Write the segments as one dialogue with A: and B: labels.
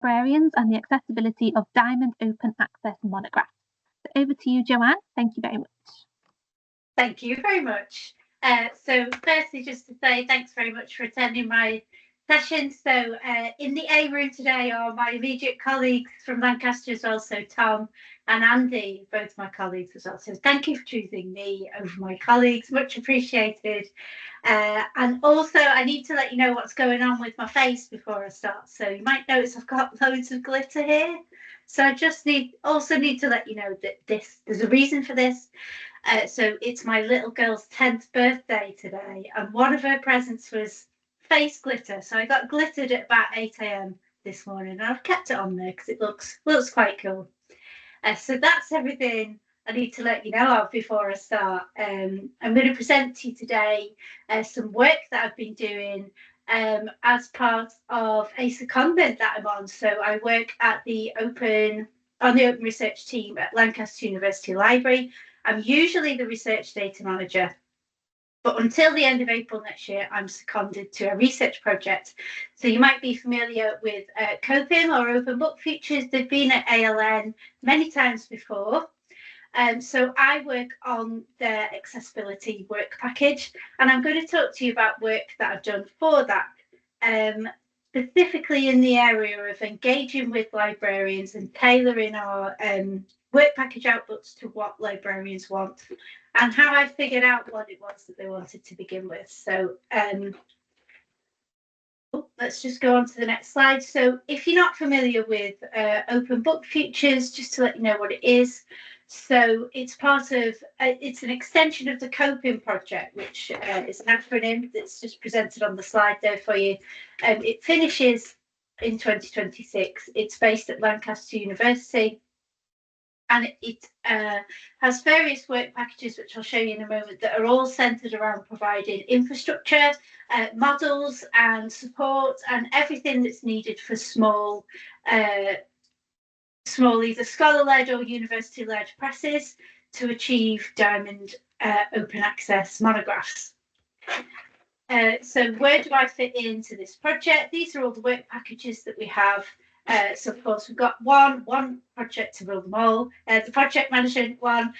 A: Librarians and the accessibility of Diamond Open Access Monographs. So over to you, Joanne. Thank you very much.
B: Thank you very much. So firstly, just to say thanks very much for attending my session. So in the A room today are my immediate colleagues from Lancaster as well, so Tom and Andy, both my colleagues as well. So thank you for choosing me over my colleagues, much appreciated. And also I need to let you know what's going on with my face before I start. So you might notice I've got loads of glitter here. So I just need to let you know that there's a reason for this. So it's my little girl's 10th birthday today, and one of her presents was face glitter. So I got glittered at about 8 a.m. this morning, and I've kept it on there because it looks quite cool. So that's everything I need to let you know of before I start. I'm going to present to you today some work that I've been doing as part of a secondment that I'm on. So I work at the Open Research team at Lancaster University Library. I'm usually the research data manager, but until the end of April next year, I'm seconded to a research project. So you might be familiar with COPIM or Open Book Features. They've been at ALN many times before. So I work on their accessibility work package, and I'm going to talk to you about work that I've done for that, specifically in the area of engaging with librarians and tailoring our work package outputs to what librarians want, and how I figured out what it was that they wanted to begin with. So let's just go on to the next slide. So if you're not familiar with Open Book Features, just to let you know what it is. So it's part of, it's an extension of the COPIM project, which is an acronym that's just presented on the slide there for you. It finishes in 2026. It's based at Lancaster University. And it has various work packages, which I'll show you in a moment, that are all centred around providing infrastructure, models and support, and everything that's needed for small either scholar-led or university-led presses to achieve Diamond Open Access monographs. So where do I fit into this project? These are all the work packages that we have. So of course we've got one project to rule them all. The project management one.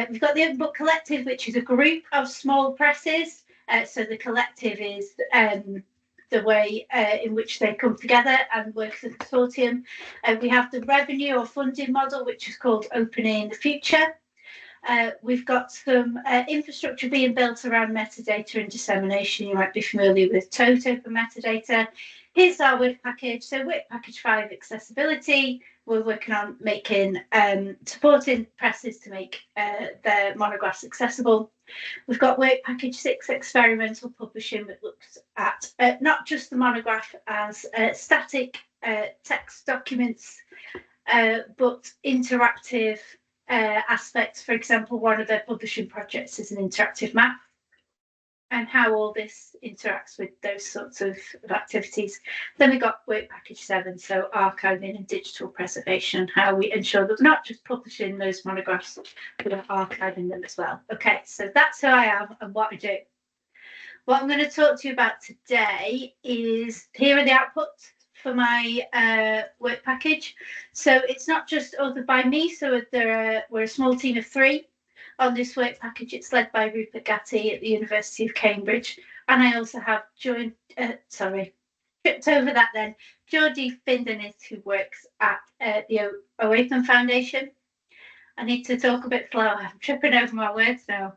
B: We've got the Open Book Collective, which is a group of small presses. So the collective is the way in which they come together and work as a consortium. We have the revenue or funding model, which is called Opening the Future. We've got some infrastructure being built around metadata and dissemination. You might be familiar with Toto for metadata. Here's our work package. So work package 5, accessibility. We're working on making, supporting presses to make their monographs accessible. We've got work package 6, experimental publishing, that looks at not just the monograph as static text documents, but interactive aspects. For example, one of their publishing projects is an interactive map, and how all this interacts with those sorts of activities. Then we got work package 7, so archiving and digital preservation, how we ensure that we're not just publishing those monographs, but we're archiving them as well. Okay, so that's who I am and what I do. What I'm going to talk to you about today is, here are the outputs for my work package. So it's not just authored by me, so we're a small team of 3 on this work package. It's led by Rupert Gatti at the University of Cambridge, and I also have Jodie Findernis, who works at the Open Foundation. I need to talk a bit slower. I'm tripping over my words now.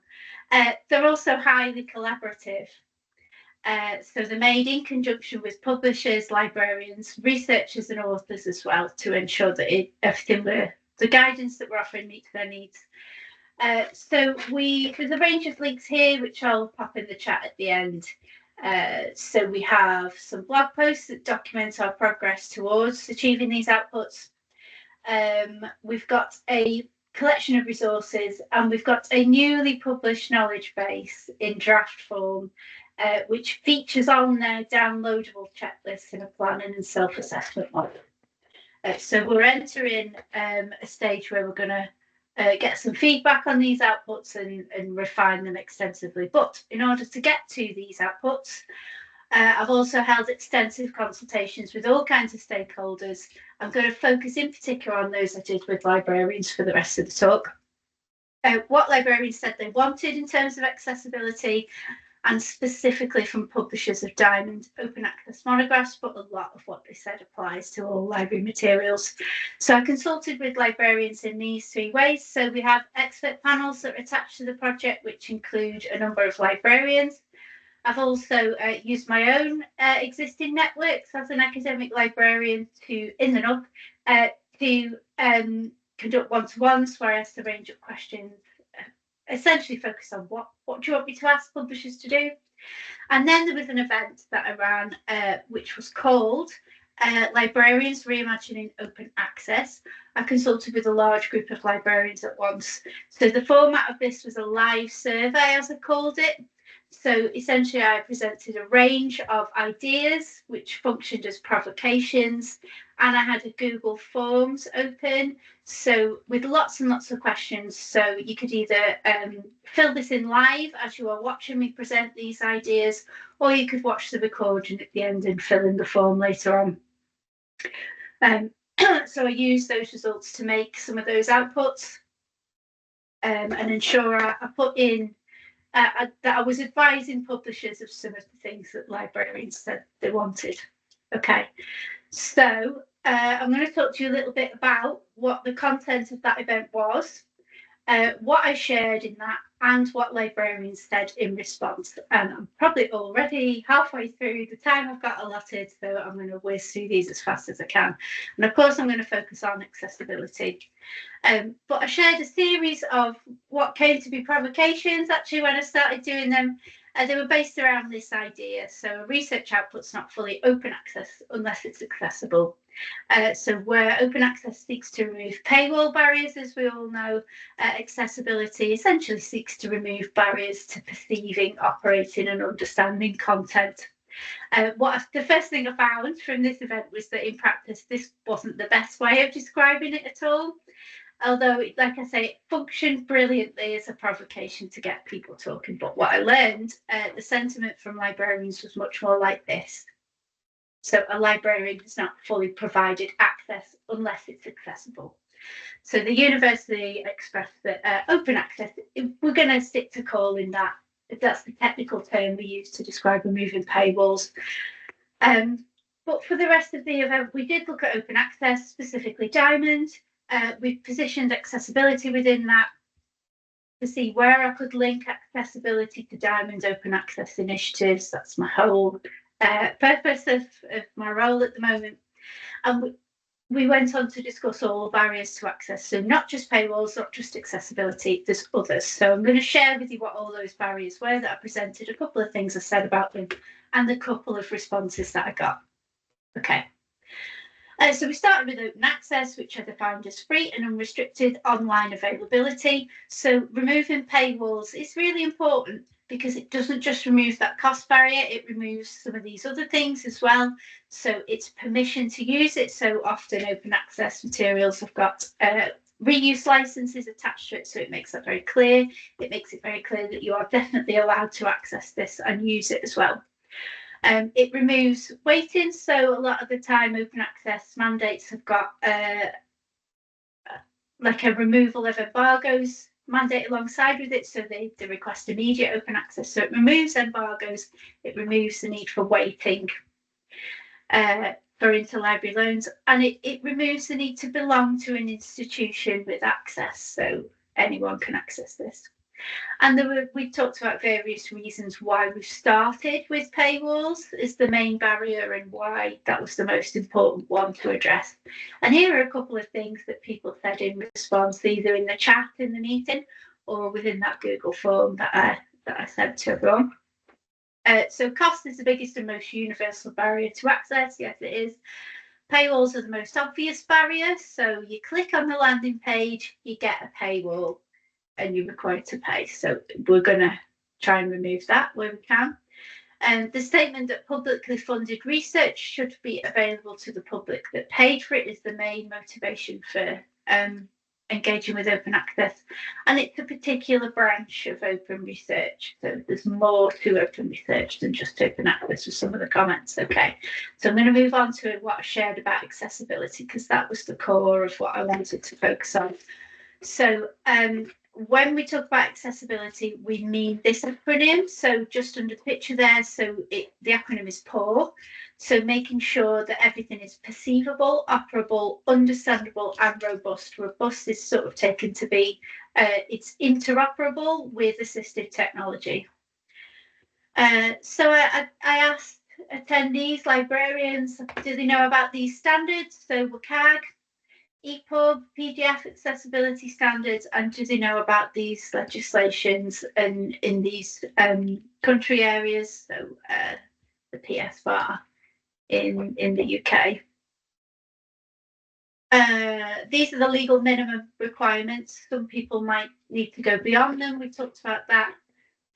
B: They're also highly collaborative. So they're made in conjunction with publishers, librarians, researchers and authors as well, to ensure that the guidance that we're offering meets their needs. So there's a range of links here, which I'll pop in the chat at the end. So we have some blog posts that document our progress towards achieving these outputs. We've got a collection of resources, and we've got a newly published knowledge base in draft form, which features on their downloadable checklists in a planning and self-assessment model. So we're entering a stage where we're going to get some feedback on these outputs and refine them extensively. But in order to get to these outputs, I've also held extensive consultations with all kinds of stakeholders. I'm going to focus in particular on those I did with librarians for the rest of the talk. What librarians said they wanted in terms of accessibility, and specifically from publishers of Diamond Open Access Monographs, but a lot of what they said applies to all library materials. So I consulted with librarians in these 3 ways. So we have expert panels that are attached to the project, which include a number of librarians. I've also used my own existing networks as an academic librarian in the NUG to conduct one-to-ones where I asked a range of questions, essentially focus on what do you want me to ask publishers to do. And then there was an event that I ran, which was called Librarians Re-imagining Open Access. I consulted with a large group of librarians at once. So the format of this was a live survey, as I called it. So essentially I presented a range of ideas which functioned as provocations, and I had a Google Forms open, so with lots and lots of questions. So you could either fill this in live as you are watching me present these ideas, or you could watch the recording at the end and fill in the form later on. So I used those results to make some of those outputs and ensure I put in that I was advising publishers of some of the things that librarians said they wanted. Okay, so I'm going to talk to you a little bit about what the content of that event was, what I shared in that, and what librarians said in response. And I'm probably already halfway through the time I've got allotted, so I'm going to whiz through these as fast as I can. And of course, I'm going to focus on accessibility. But I shared a series of what came to be provocations, actually, when I started doing them. They were based around this idea. So a research output's not fully open access unless it's accessible. So where open access seeks to remove paywall barriers, as we all know, accessibility essentially seeks to remove barriers to perceiving, operating and understanding content. The first thing I found from this event was that in practice this wasn't the best way of describing it at all. Although, like I say, it functioned brilliantly as a provocation to get people talking. But what I learned, the sentiment from librarians was much more like this. So a librarian is not fully provided access unless it's accessible. So the university expressed that open access, we're going to stick to calling that, if that's the technical term we use to describe removing paywalls. But for the rest of the event, we did look at open access, specifically Diamond. We positioned accessibility within that to see where I could link accessibility to Diamond open access initiatives. That's my whole purpose of my role at the moment. And we went on to discuss all barriers to access. So not just paywalls, not just accessibility, there's others. So I'm going to share with you what all those barriers were that I presented, a couple of things I said about them, and a couple of responses that I got. Okay. So we started with open access, which I defined as free and unrestricted online availability. So removing paywalls is really important because it doesn't just remove that cost barrier, it removes some of these other things as well. So it's permission to use it. So often open access materials have got reuse licenses attached to it, so it makes that very clear. It makes it very clear that you are definitely allowed to access this and use it as well. It removes waiting, so a lot of the time open access mandates have got like a removal of embargoes mandate alongside with it, so they request immediate open access. So it removes embargoes, it removes the need for waiting for interlibrary loans, and it removes the need to belong to an institution with access, so anyone can access this. And we talked about various reasons why we've started with paywalls as the main barrier and why that was the most important one to address. And here are a couple of things that people said in response, either in the chat in the meeting or within that Google form that I sent to everyone. So cost is the biggest and most universal barrier to access. Yes, it is. Paywalls are the most obvious barrier. So you click on the landing page, you get a paywall, and you're required to pay. So we're going to try and remove that where we can. And the statement that publicly funded research should be available to the public that paid for it is the main motivation for engaging with open access, and it's a particular branch of open research. So there's more to open research than just open access with some of the comments. Okay, so I'm going to move on to what I shared about accessibility, because that was the core of what I wanted to focus on. So when we talk about accessibility, we mean this acronym. So just under the picture there, so the acronym is PAW. So making sure that everything is perceivable, operable, understandable, and robust. Robust is sort of taken to be it's interoperable with assistive technology. So I asked attendees, librarians, do they know about these standards? So WCAG, EPUB, PDF accessibility standards, and do they know about these legislations and in these country areas? So the PSBAR in the UK. These are the legal minimum requirements. Some people might need to go beyond them. We talked about that.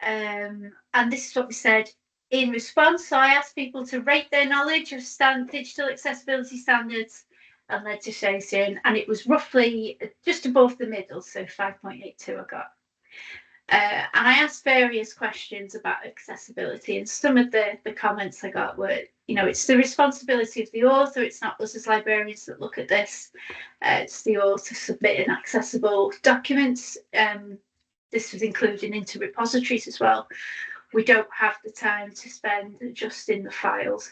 B: And this is what we said in response. So I asked people to rate their knowledge of digital accessibility standards and legislation, and it was roughly just above the middle, so 5.82 I got. And I asked various questions about accessibility, and some of the comments I got were, it's the responsibility of the author. It's not us as librarians that look at this. It's the author submitting accessible documents. This was included into repositories as well. We don't have the time to spend just in the files.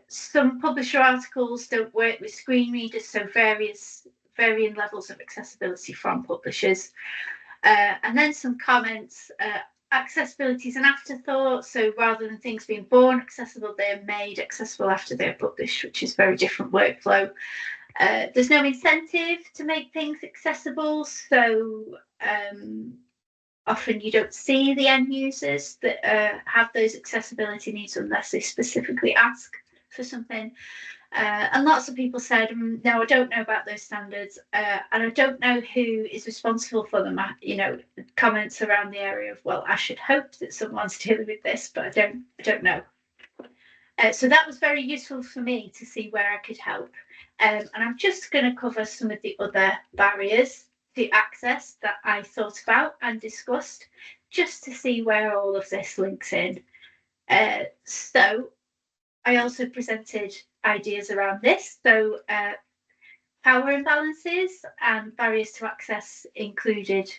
B: Some publisher articles don't work with screen readers, so varying levels of accessibility from publishers. And then some comments, accessibility is an afterthought, so rather than things being born accessible, they're made accessible after they're published, which is a very different workflow. There's no incentive to make things accessible, so often you don't see the end users that have those accessibility needs unless they specifically ask for something. And lots of people said, no, I don't know about those standards, and I don't know who is responsible for them. Comments around the area of, well, I should hope that someone's dealing with this, but I don't know. So that was very useful for me to see where I could help. And I'm just going to cover some of the other barriers to access that I thought about and discussed, just to see where all of this links in. So I also presented ideas around this. So power imbalances and barriers to access included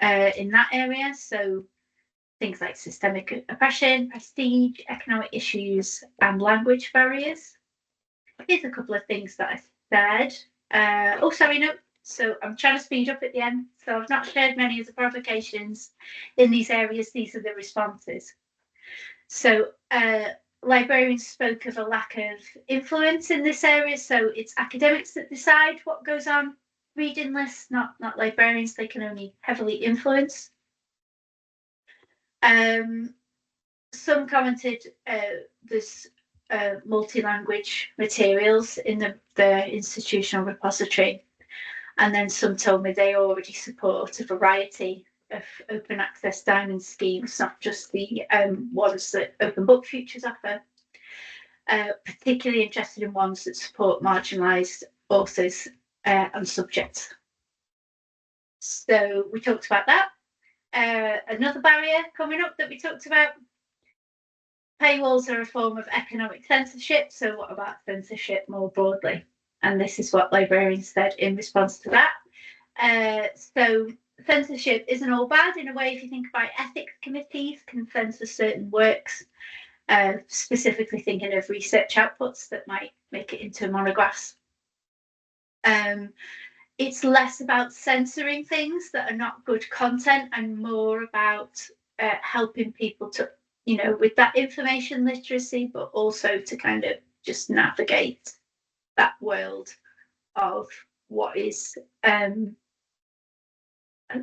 B: in that area. So things like systemic oppression, prestige, economic issues, and language barriers. Here's a couple of things that I said. So I'm trying to speed up at the end. So I've not shared many of the provocations in these areas. These are the responses. So librarians spoke of a lack of influence in this area. So it's academics that decide what goes on reading lists, not librarians. They can only heavily influence. Some commented there's multi-language materials in the institutional repository. And then some told me they already support a variety of open access diamond schemes, not just the ones that Open Book Futures offer. Particularly interested in ones that support marginalised authors and subjects. So we talked about that. Another barrier coming up that we talked about. Paywalls are a form of economic censorship. So what about censorship more broadly? And this is what librarians said in response to that. So censorship isn't all bad in a way. If you think about ethics committees can censor certain works, specifically thinking of research outputs that might make it into monographs. It's less about censoring things that are not good content and more about helping people to, with that information literacy, but also to kind of just navigate that world of what is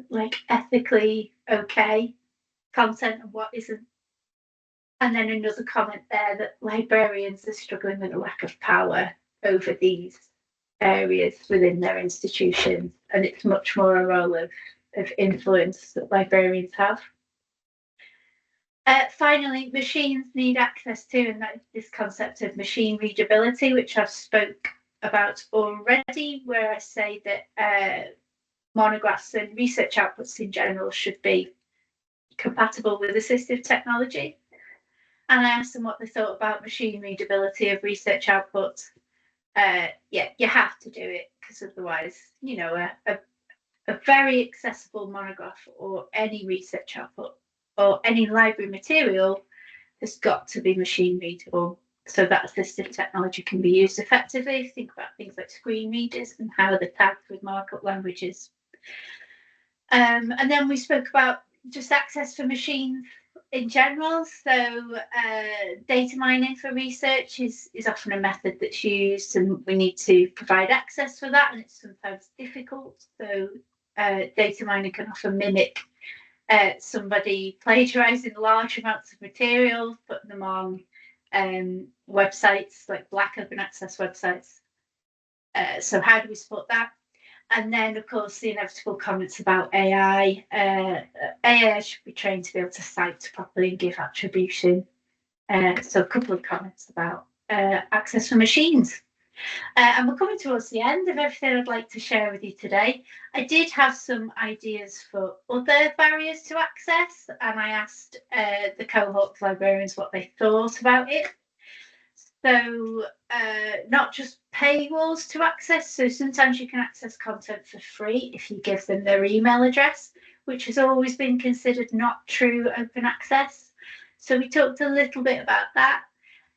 B: like ethically okay content and what isn't. And then another comment there that librarians are struggling with a lack of power over these areas within their institutions, and it's much more a role of influence that librarians have. Finally, machines need access to, and that is this concept of machine readability, which I've spoke about already, where I say that monographs and research outputs in general should be compatible with assistive technology. And I asked them what they thought about machine readability of research outputs. Yeah, you have to do it, because otherwise, you know, a very accessible monograph or any research output or any library material has got to be machine readable, so that assistive technology can be used effectively. Think about things like screen readers and how they're tagged with markup languages. And then we spoke about just access for machines in general. So data mining for research is often a method that's used, and we need to provide access for that, and it's sometimes difficult. So data mining can often mimic somebody plagiarizing large amounts of material, putting them on websites like black open access websites. So how do we support that? And then, of course, the inevitable comments about AI. AI should be trained to be able to cite properly and give attribution. So a couple of comments about access for machines. And we're coming towards the end of everything I'd like to share with you today. I did have some ideas for other barriers to access, and I asked the cohort of librarians what they thought about it. So not just paywalls to access. So sometimes you can access content for free if you give them their email address, which has always been considered not true open access. So we talked a little bit about that.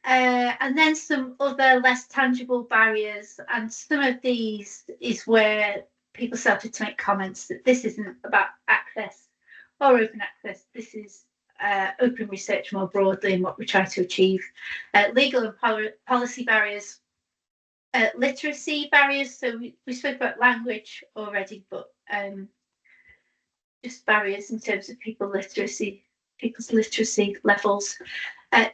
B: And then some other less tangible barriers. And some of these is where people started to make comments that this isn't about access or open access. This is open research more broadly and what we try to achieve. Legal and policy barriers, literacy barriers. So we spoke about language already, but just barriers in terms of people's literacy levels.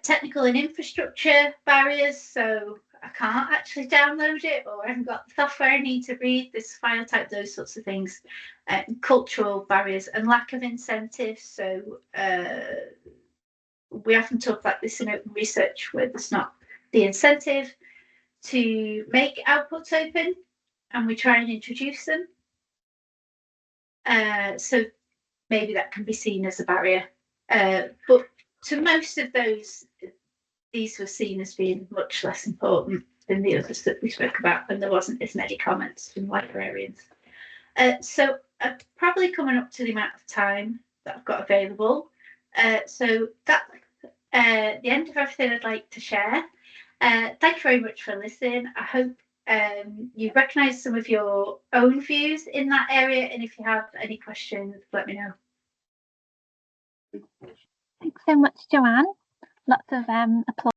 B: Technical and infrastructure barriers. So I can't actually download it, or I haven't got the software I need to read this file type, those sorts of things. Cultural barriers and lack of incentives. So we often talk about this in open research, where there's not the incentive to make outputs open, and we try and introduce them. So maybe that can be seen as a barrier. But to most of those, these were seen as being much less important than the others that we spoke about, and there wasn't as many comments from librarians. So I'm probably coming up to the amount of time that I've got available. So that's the end of everything I'd like to share. Thank you very much for listening. I hope you recognise some of your own views in that area, and if you have any questions, let me know.
A: Thanks so much, Joanne. Lots of applause.